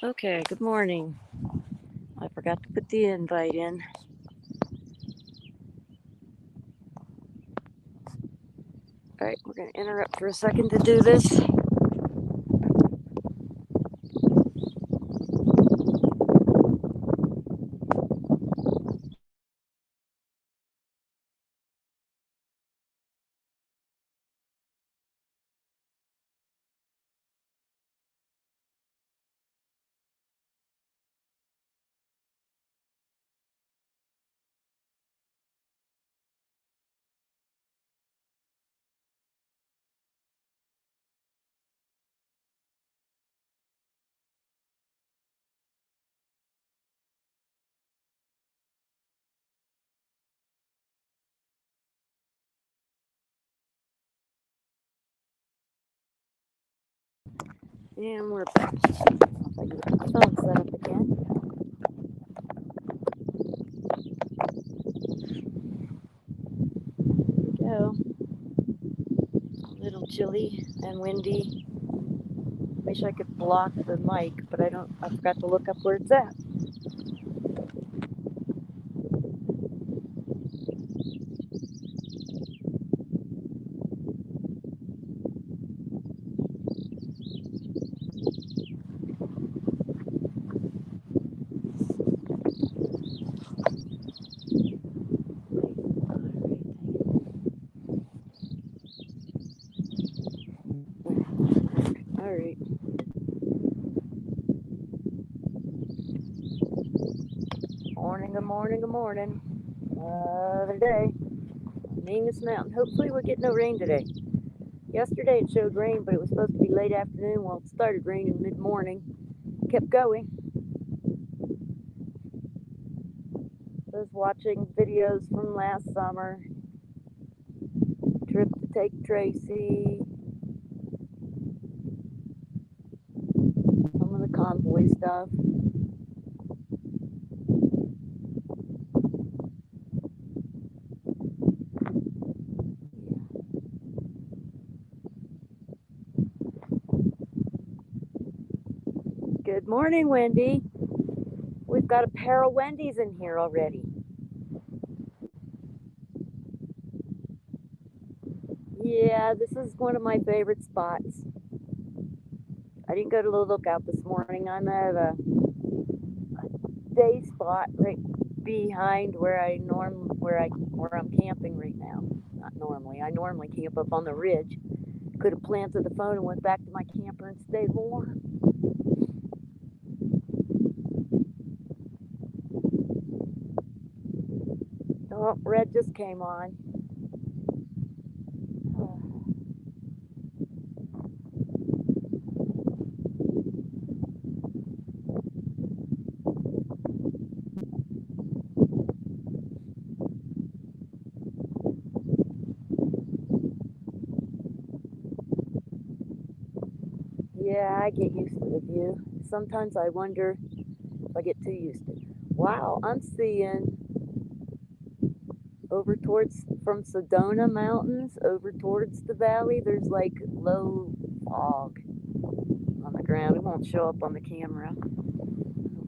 Okay, good morning. I forgot to put the invite in. All right, we're going to interrupt for a second to do this. And we're back. I'll get the phone set up again. Here we go. A little chilly and windy. Wish I could block the mic, but I don't. I forgot to look up where it's at. All right. Morning, good morning, good morning. Another day. Mingus Mountain. Hopefully, we'll get no rain today. Yesterday it showed rain, but it was supposed to be late afternoon. Well, it started raining mid morning. Kept going. I was watching videos from last summer. Trip to take Tracy. Some of the convoy stuff. Good morning, Wendy. We've got a pair of Wendy's in here already. Yeah, this is one of my favorite spots. I didn't go to the lookout this morning. I'm at a day spot right behind where I'm camping right now. Not normally. I normally camp up on the ridge. Could have planted the phone and went back to my camper and stayed warm. Oh, red just came on. Yeah, I get used to the view. Sometimes I wonder if I get too used to it. Wow, I'm seeing over towards from Sedona Mountains over towards the valley. There's like low fog on the ground. It won't show up on the camera.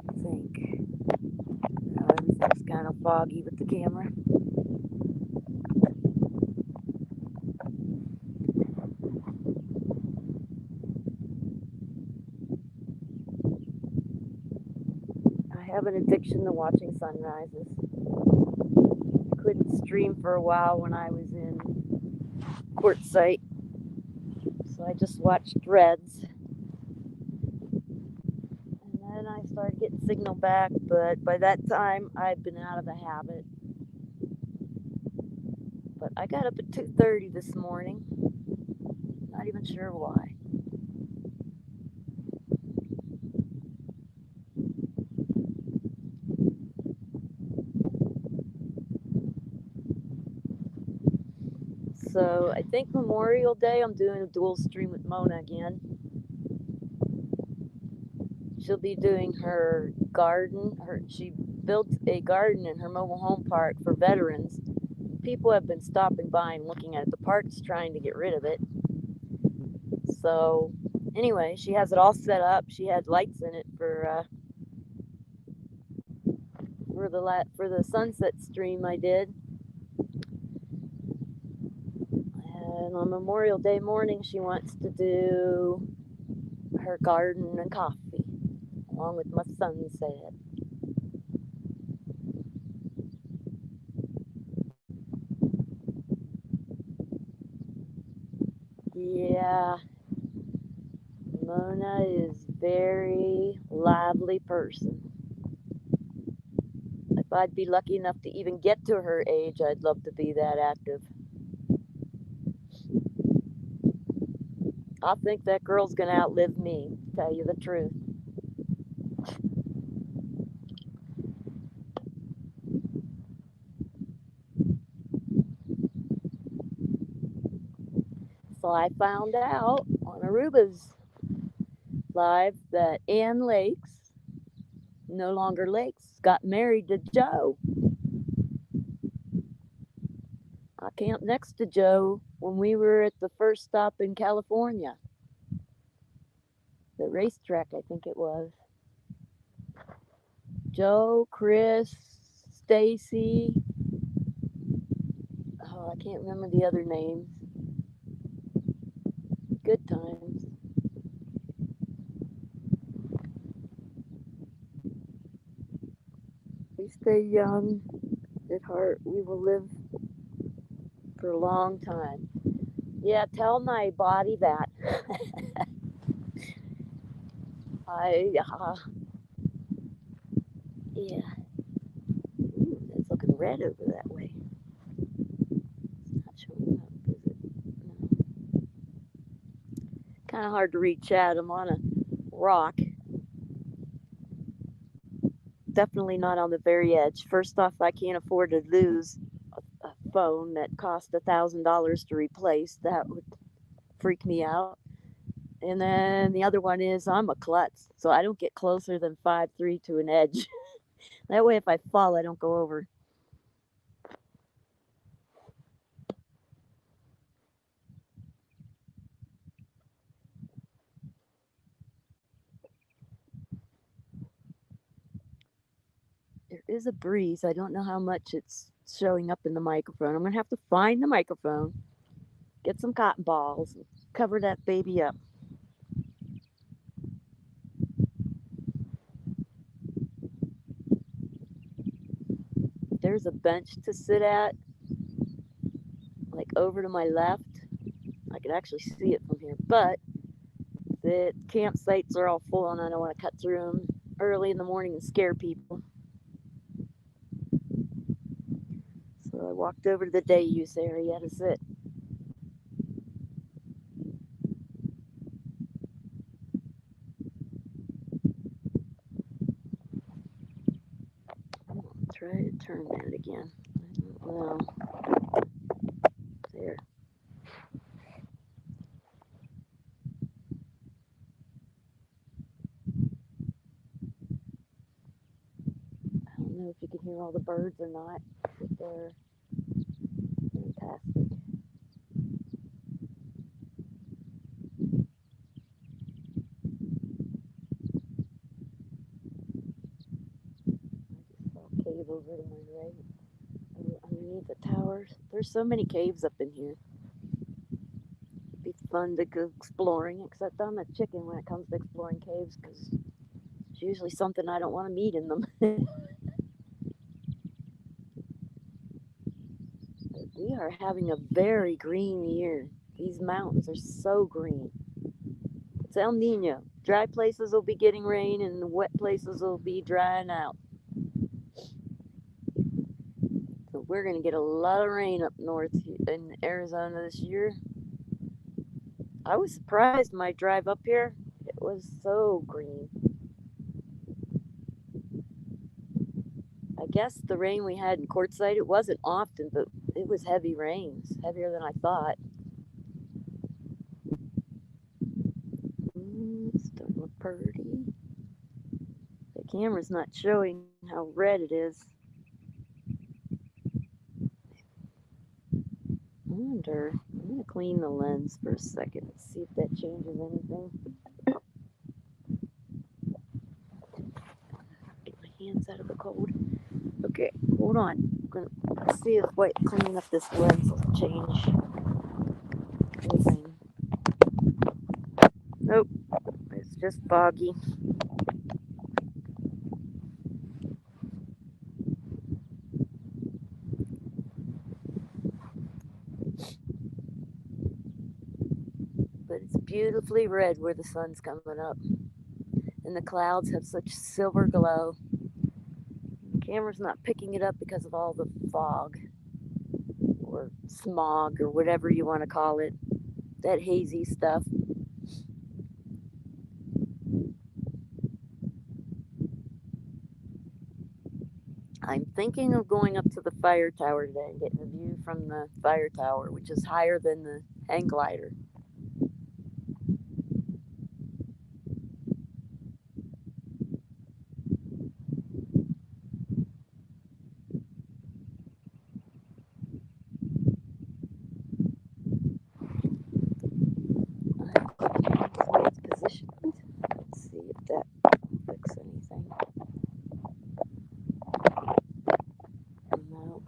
I think. Everything's kind of foggy with the camera. I have an addiction to watching sunrises. Couldn't stream for a while when I was in Quartzsite, so I just watched reds. And then I started getting signal back, but by that time I'd been out of the habit. But I got up at 2:30 this morning. Not even sure why. So I think Memorial Day I'm doing a dual stream with Mona again. She'll be doing her garden. She built a garden in her mobile home park for veterans. People have been stopping by and looking at it. The park's trying to get rid of it. So anyway, she has it all set up. She had lights in it for the sunset stream I did. And on Memorial Day morning, she wants to do her garden and coffee, along with my sunset. Yeah, Mona is very lively person. If I'd be lucky enough to even get to her age, I'd love to be that active. I think that girl's gonna outlive me, to tell you the truth. So I found out on Aruba's live that Ann Lakes, no longer Lakes, got married to Joe. I camped next to Joe when we were at the first stop in California, the racetrack, I think it was. Joe, Chris, Stacy. Oh, I can't remember the other names. Good times. We stay young at heart. We will live for a long time. Yeah, tell my body that. I, yeah. Ooh, it's looking red over that way. It's not showing up, is it? No. Kind of hard to reach out. I'm on a rock. Definitely not on the very edge. First off, I can't afford to lose a phone that cost $1,000 to replace. That would freak me out. And then the other one is I'm a klutz, so I don't get closer than 5'3" to an edge. That way, if I fall, I don't go over. There is a breeze. I don't know how much it's showing up in the microphone. I'm gonna have to find the microphone, get some cotton balls, and cover that baby up. There's a bench to sit at, like over to my left. I can actually see it from here, but the campsites are all full, and I don't want to cut through them early in the morning and scare people. So I walked over to the day use area to sit. Try to turn that again. I don't know. There. I don't know if you can hear all the birds or not, but they're fantastic. I just saw a cave over to my right, underneath the towers. There's so many caves up in here. It'd be fun to go exploring, except I'm a chicken when it comes to exploring caves because it's usually something I don't want to meet in them. We are having a very green year. These mountains are so green. It's El Nino. Dry places will be getting rain, and the wet places will be drying out. So we're gonna get a lot of rain up north in Arizona this year. I was surprised my drive up here. It was so green. I guess the rain we had in Quartzsite, it wasn't often, but it was heavy rains, heavier than I thought. It's starting to look pretty. The camera's not showing how red it is. I wonder. I'm gonna clean the lens for a second and see if that changes anything. out of the cold. Okay, hold on. I'm gonna see if cleaning up this lens will change anything. Nope, it's just foggy. But it's beautifully red where the sun's coming up. And the clouds have such silver glow. The camera's not picking it up because of all the fog or smog or whatever you want to call it. That hazy stuff. I'm thinking of going up to the fire tower today and getting a view from the fire tower, which is higher than the hang glider. It's positioned. Let's see if that fixes anything. No.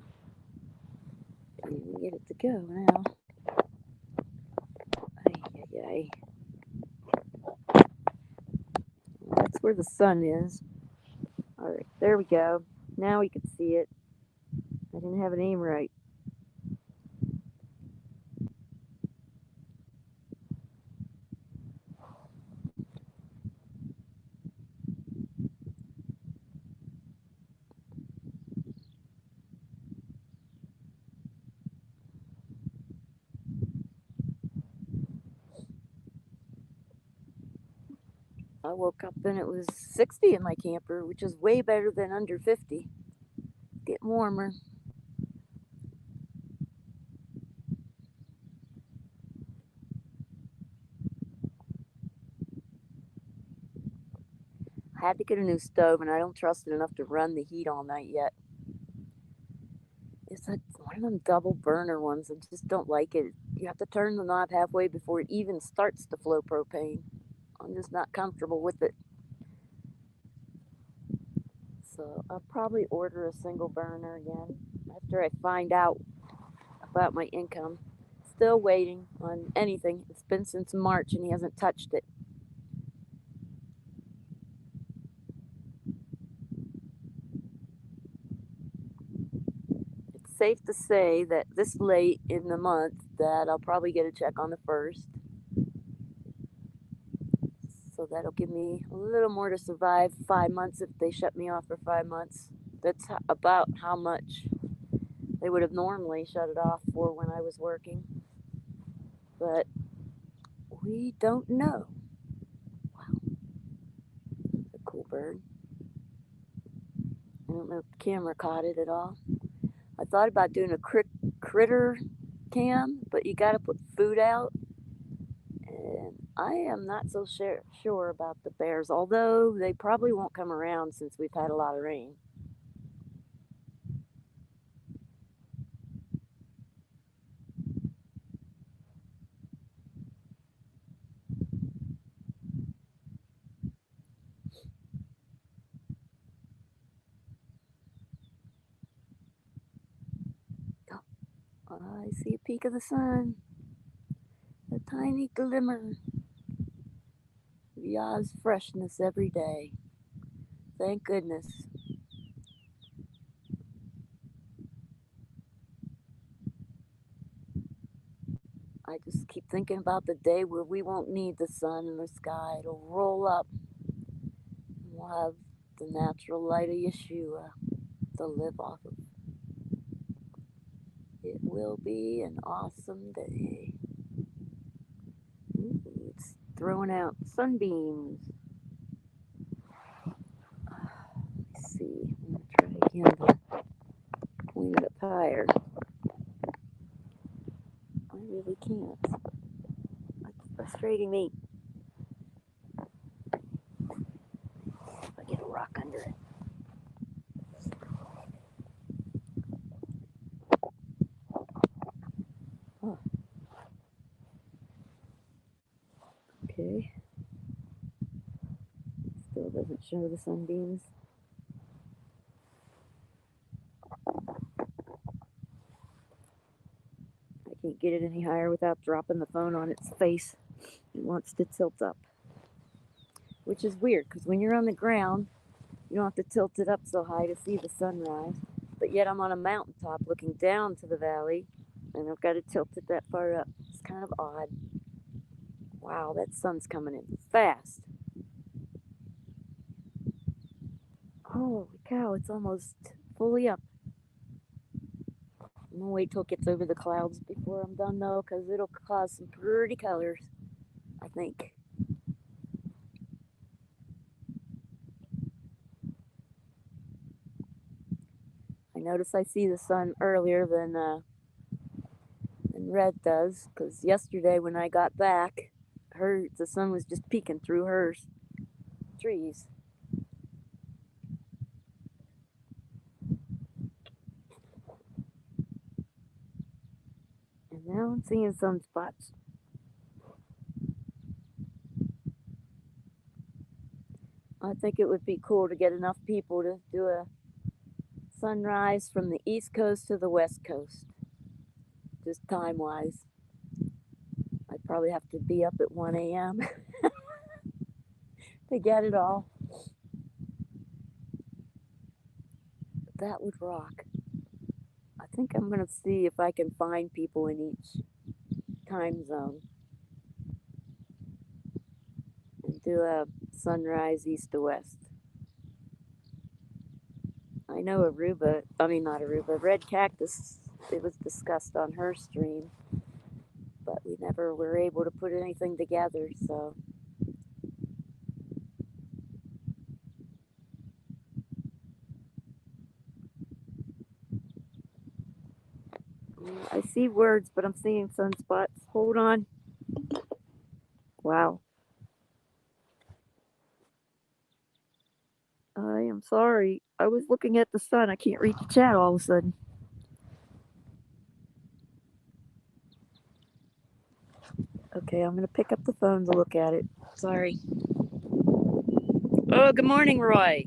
Can't even get it to go now. Ay, ay, ay. That's where the sun is. Alright, there we go. Now we can see it. I didn't have it aim right. I woke up and it was 60 in my camper, which is way better than under 50. Getting warmer. I had to get a new stove, and I don't trust it enough to run the heat all night yet. It's like one of them double burner ones. I just don't like it. You have to turn the knob halfway before it even starts to flow propane. I'm just not comfortable with it. So I'll probably order a single burner again after I find out about my income. Still waiting on anything. It's been since March and he hasn't touched it. It's safe to say that this late in the month that I'll probably get a check on the 1st. So that'll give me a little more to survive 5 months if they shut me off for 5 months. That's about how much they would have normally shut it off for when I was working. But we don't know. Wow. A cool bird. I don't know if the camera caught it at all. I thought about doing a critter cam, but you got to put food out. And I am not so sure about the bears, although they probably won't come around since we've had a lot of rain. I see a peek of the sun, a tiny glimmer. Yah's freshness every day. Thank goodness. I just keep thinking about the day where we won't need the sun in the sky. It'll roll up. And we'll have the natural light of Yeshua to live off of. It will be an awesome day. Ooh, it's throwing out sunbeams. Let's see. I'm going to try again to point it up higher. I really can't. It's frustrating me. If I get a rock under it. Oh. Okay. Still doesn't show the sunbeams. Can't get it any higher without dropping the phone on its face. It wants to tilt up, which is weird because when you're on the ground, you don't have to tilt it up so high to see the sunrise. But yet I'm on a mountaintop looking down to the valley, and I've got to tilt it that far up. It's kind of odd. Wow, that sun's coming in fast. Holy cow, it's almost fully up. I'm gonna wait till it gets over the clouds before I'm done though, because it'll cause some pretty colors, I think. I notice I see the sun earlier than Red does, because yesterday when I got back, the sun was just peeking through her trees. And now I'm seeing sunspots. I think it would be cool to get enough people to do a sunrise from the east coast to the west coast, just time wise. I'd probably have to be up at 1 a.m. to get it all. But that would rock. I think I'm going to see if I can find people in each time zone and do a sunrise east to west. I know not Aruba, red cactus, it was discussed on her stream, but we never were able to put anything together, so. I see words, but I'm seeing sunspots. Hold on. Wow. I am sorry. I was looking at the sun. I can't read the chat all of a sudden. Okay, I'm going to pick up the phone to look at it. Sorry. Oh, good morning, Roy.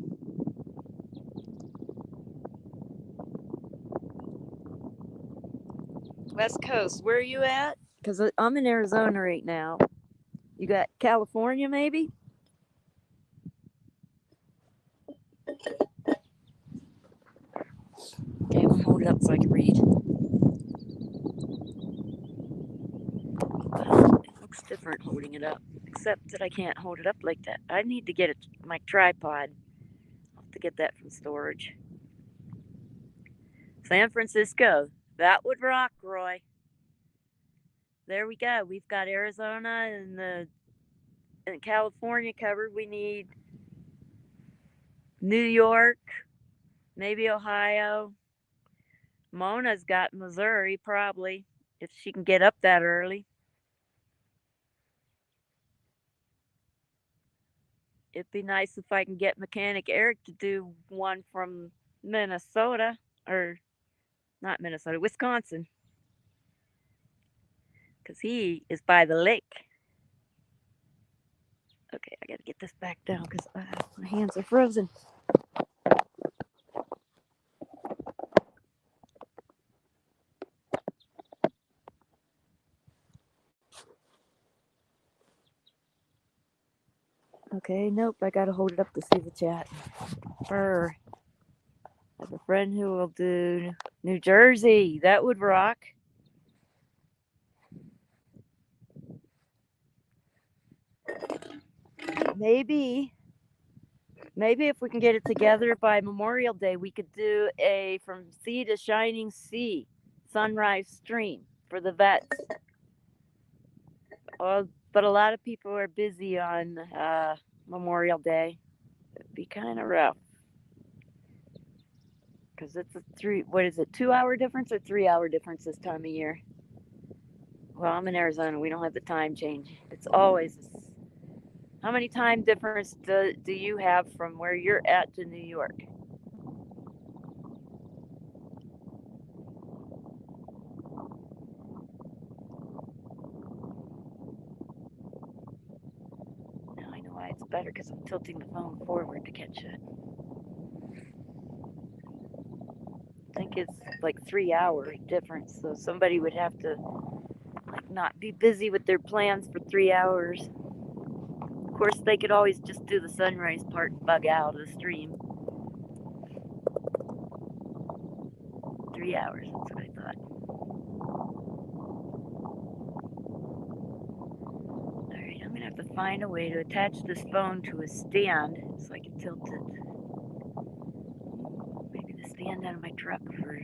West Coast, where are you at? Because I'm in Arizona right now. You got California, maybe? Okay, I'm going to hold it up so I can read. It looks different holding it up, except that I can't hold it up like that. I need to get my tripod. I'll have to get that from storage. San Francisco. That would rock, Roy. There we go. We've got Arizona and California covered. We need New York, maybe Ohio. Mona's got Missouri, probably, if she can get up that early. It'd be nice if I can get Mechanic Eric to do one from Minnesota, or not Minnesota, Wisconsin, because he is by the lake. Okay, I gotta get this back down because my hands are frozen. Okay, nope, I gotta hold it up to see the chat. Brr. I have a friend who will do New Jersey. That would rock. Maybe if we can get it together by Memorial Day, we could do a from sea to shining sea sunrise stream for the vets. But a lot of people are busy on Memorial Day. It'd be kind of rough because it's a 2 hour difference or 3 hour difference this time of year? Well, I'm in Arizona. We don't have the time change. It's always. How many time difference do you have from where you're at to New York? Now I know why it's better because I'm tilting the phone forward to catch it. I think think it's like 3 hour difference. So somebody would have to like not be busy with their plans for 3 hours. Of course, they could always just do the sunrise part and bug out of the stream. 3 hours, that's what I thought. Alright, I'm gonna have to find a way to attach this phone to a stand so I can tilt it. Maybe the stand out of my truck for.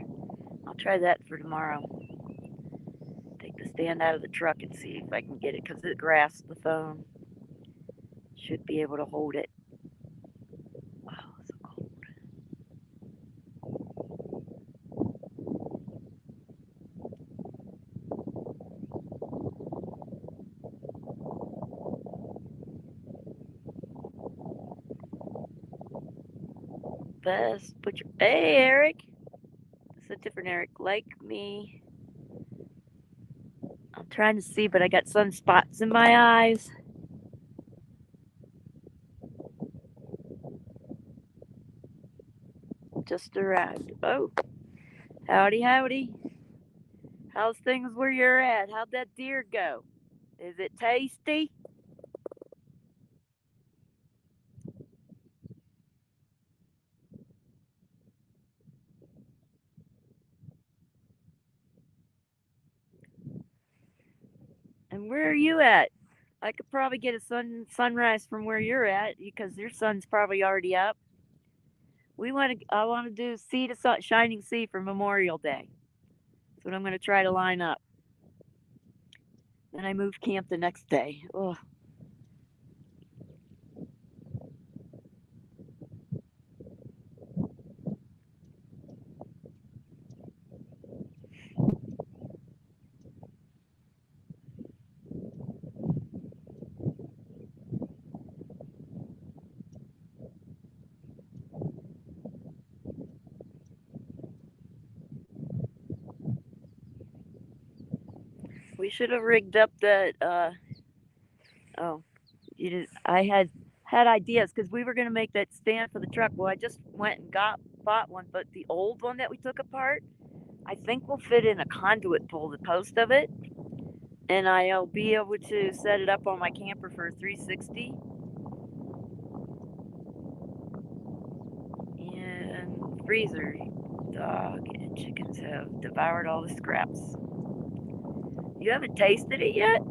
I'll try that for tomorrow. Take the stand out of the truck and see if I can get it because it grasps the phone. Should be able to hold it. Oh, so cold. Best put your. Hey, Eric. It's a different Eric. Like me. I'm trying to see, but I got sunspots in my eyes. Just arrived. Oh, howdy, howdy. How's things where you're at? How'd that deer go? Is it tasty? And where are you at? I could probably get a sunrise from where you're at because your sun's probably already up. I want to do Sea to Shining Sea for Memorial Day. That's what I'm going to try to line up. Then I move camp the next day. Ugh. We should have rigged up that. Oh, you did. I had ideas because we were going to make that stand for the truck. Well, I just went and bought one, but the old one that we took apart, I think will fit in a conduit pole, the post of it, and I'll be able to set it up on my camper for a 360. And freezer. Dog and chickens have devoured all the scraps. You haven't tasted it yet?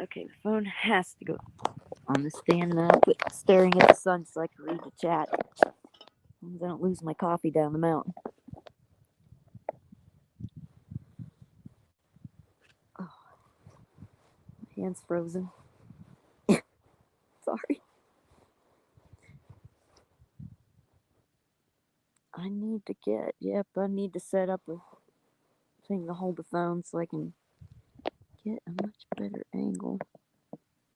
Okay, the phone has to go on the stand now. Quit staring at the sun so I can read the chat. As long as I don't lose my coffee down the mountain. Oh, my hand's frozen. Sorry. I need to set up a thing to hold the phone so I can get a much better angle.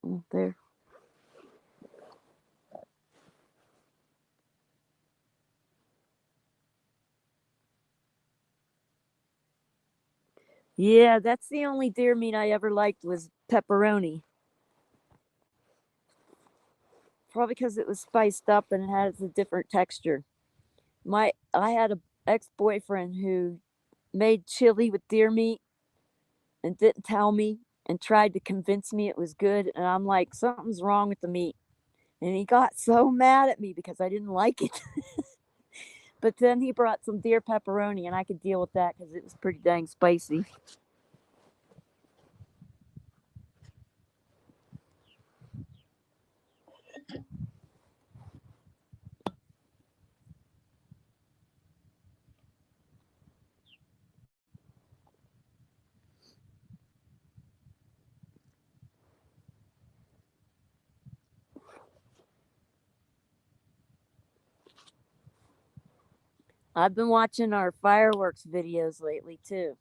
Oh, there. Yeah, that's the only deer meat I ever liked was pepperoni. Probably because it was spiced up and it has a different texture. I had a ex-boyfriend who made chili with deer meat and didn't tell me and tried to convince me it was good, and I'm like, something's wrong with the meat. And he got so mad at me because I didn't like it. But then he brought some deer pepperoni and I could deal with that because it was pretty dang spicy. I've been watching our fireworks videos lately too.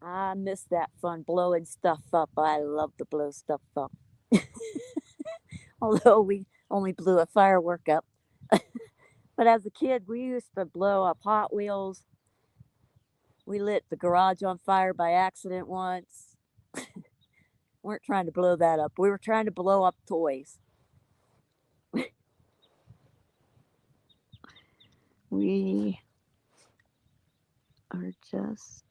I miss that fun blowing stuff up. I love to blow stuff up. Although we only blew a firework up. But as a kid, we used to blow up Hot Wheels We lit the garage on fire by accident once. Weren't trying to blow that up. We were trying to blow up toys. We are just.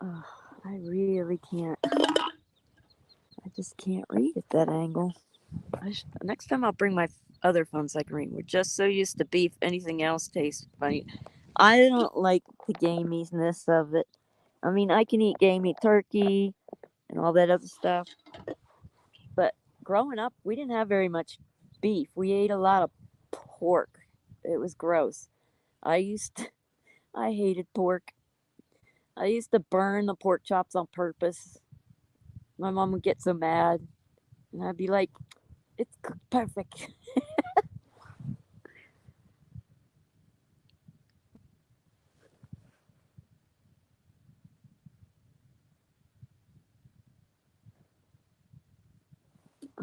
Oh, I really can't. I just can't read at that angle. Next time I'll bring my other phone so I can read. We're just so used to beef, anything else tastes funny. I don't like the gaminess of it. I mean, I can eat gamey turkey and all that other stuff, but growing up, we didn't have very much beef. We ate a lot of pork. It was gross. I used to, I hated pork. I used to burn the pork chops on purpose. My mom would get so mad, and I'd be like, "It's cooked perfect."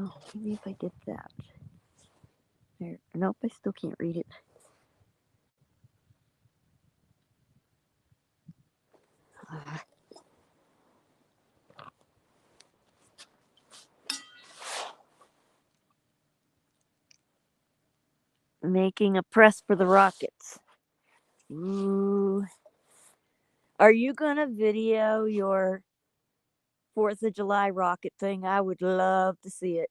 Oh, maybe if I did that. There. Nope, I still can't read it. Making a press for the rockets. Ooh. Are you gonna video your 4th of July rocket thing? I would love to see it.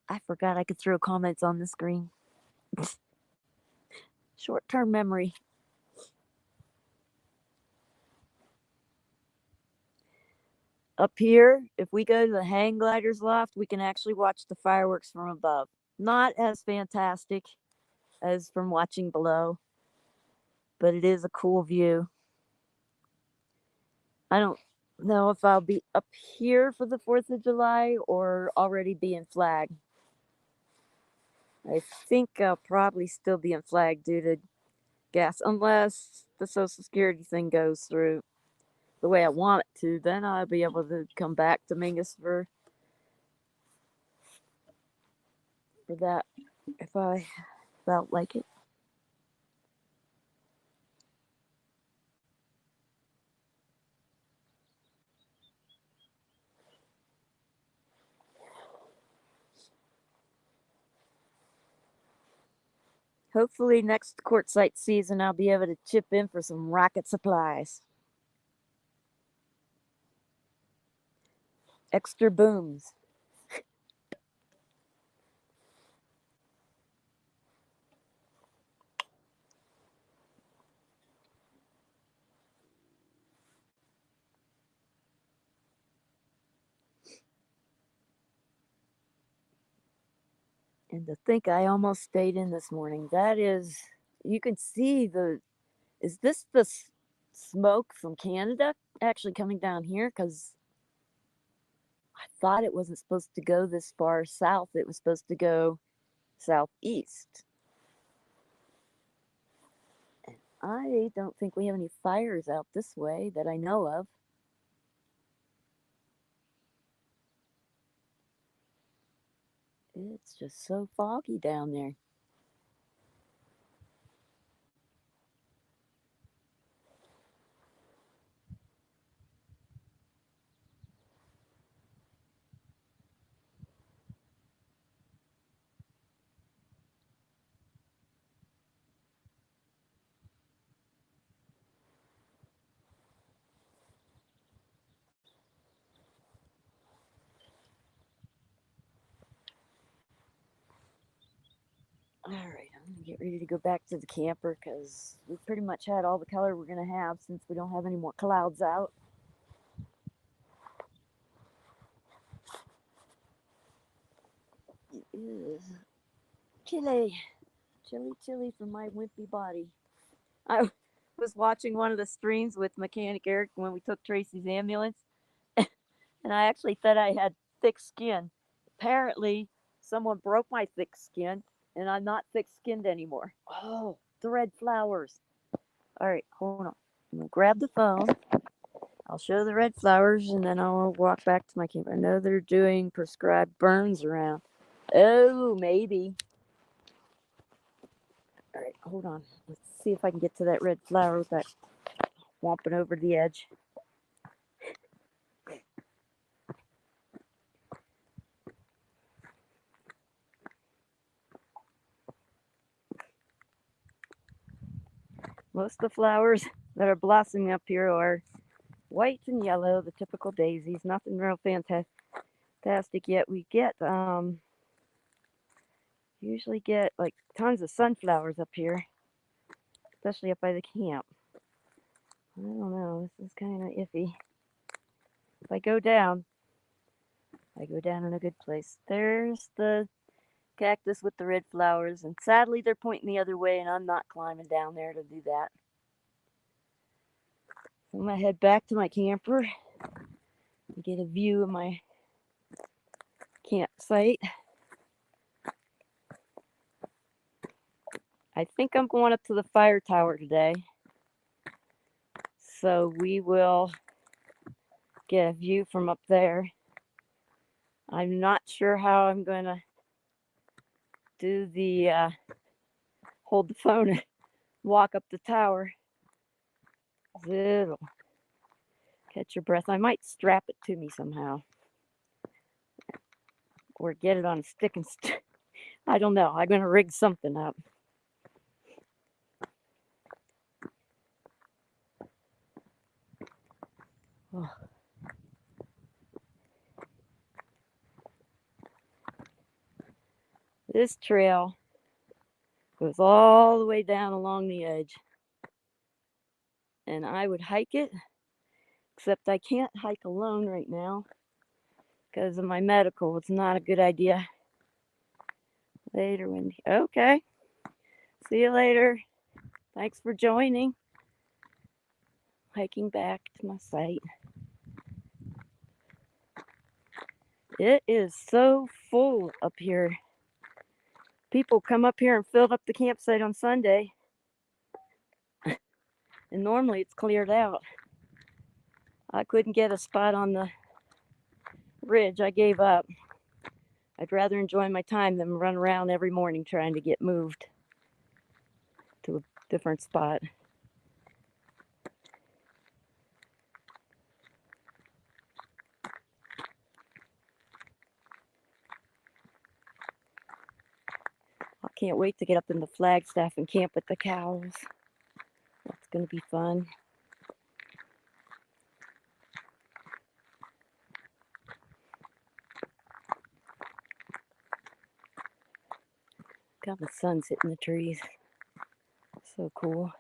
I forgot I could throw comments on the screen. Short term memory. Up here, if we go to the hang gliders loft, we can actually watch the fireworks from above. Not as fantastic as from watching below, but it is a cool view. I don't know if I'll be up here for the 4th of July or already be in flag. I think I'll probably still be in flag due to gas, unless the Social Security thing goes through the way I want it to. Then I'll be able to come back to Mingus for that if I felt like it. Hopefully, next quartzite season, I'll be able to chip in for some rocket supplies. Extra booms. And to think I almost stayed in this morning. That is, you can see the. Is this the smoke from Canada actually coming down here? Because I thought it wasn't supposed to go this far south. It was supposed to go southeast. I don't think we have any fires out this way that I know of. It's just so foggy down there. All right, I'm gonna get ready to go back to the camper because we pretty much had all the color we're gonna have since we don't have any more clouds out. It is chilly, chilly for my wimpy body. I was watching one of the streams with Mechanic Eric when we took Tracy's ambulance, and I actually thought I had thick skin. Apparently, someone broke my thick skin, and I'm not thick skinned anymore. Oh, the red flowers. All right, hold on. I'm gonna grab the phone. I'll show the red flowers and then I'll walk back to my camp. I know they're doing prescribed burns around. Oh, maybe. All right, hold on. Let's see if I can get to that red flower without whomping over the edge. Most of the flowers that are blossoming up here are white and yellow, the typical daisies. Nothing real fantastic yet. We get usually get like tons of sunflowers up here, especially up by the camp. I don't know. This is kind of iffy. If I go down in a good place. There's the cactus with the red flowers, and sadly they're pointing the other way, and I'm not climbing down there to do that. So I'm gonna head back to my camper and get a view of my campsite. I think I'm going up to the fire tower today, so we will get a view from up there. I'm not sure how I'm gonna do the hold the phone and walk up the tower. It'll catch your breath. I might strap it to me somehow, or get it on a stick and I don't know. I'm gonna rig something up. Oh. This trail goes all the way down along the edge, and I would hike it, except I can't hike alone right now because of my medical. It's not a good idea. Later, Wendy. Okay. See you later. Thanks for joining. Hiking back to my site. It is so full up here. People come up here and fill up the campsite on Sunday, and normally it's cleared out. I couldn't get a spot on the ridge. I gave up. I'd rather enjoy my time than run around every morning trying to get moved to a different spot. I can't wait to get up in the Flagstaff and camp with the cows. That's going to be fun. God, the sun's hitting the trees. So cool.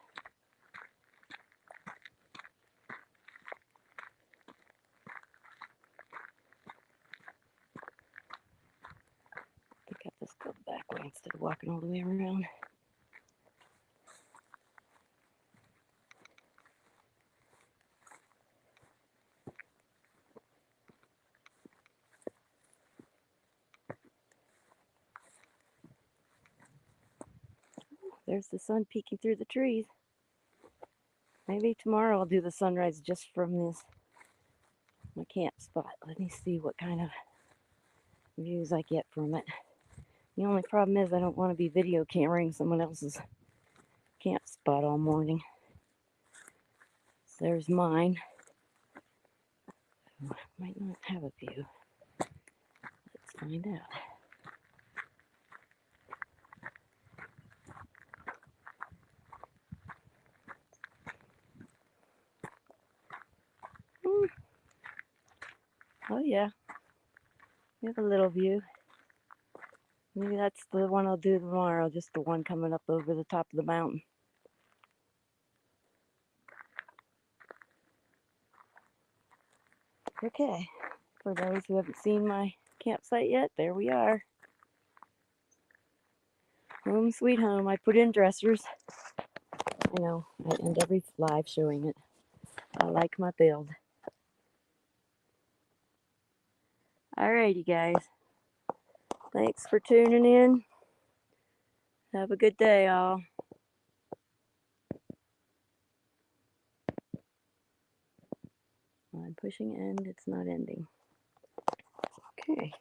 I think I'll just go the back way instead of walking all the way around. There's the sun peeking through the trees. Maybe tomorrow I'll do the sunrise just from my camp spot. Let me see what kind of views I get from it. The only problem is I don't want to be video cameraing someone else's camp spot all morning. So there's mine. Might not have a view. Let's find out. Oh yeah, we have a little view. Maybe that's the one I'll do tomorrow, just the one coming up over the top of the mountain. Okay, for those who haven't seen my campsite yet, there we are. Home sweet home. I put in dressers. I know, I end every live showing it. I like my build. Alrighty, guys. Thanks for tuning in. Have a good day, all. I'm pushing end. It's not ending. Okay.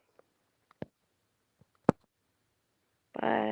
Bye.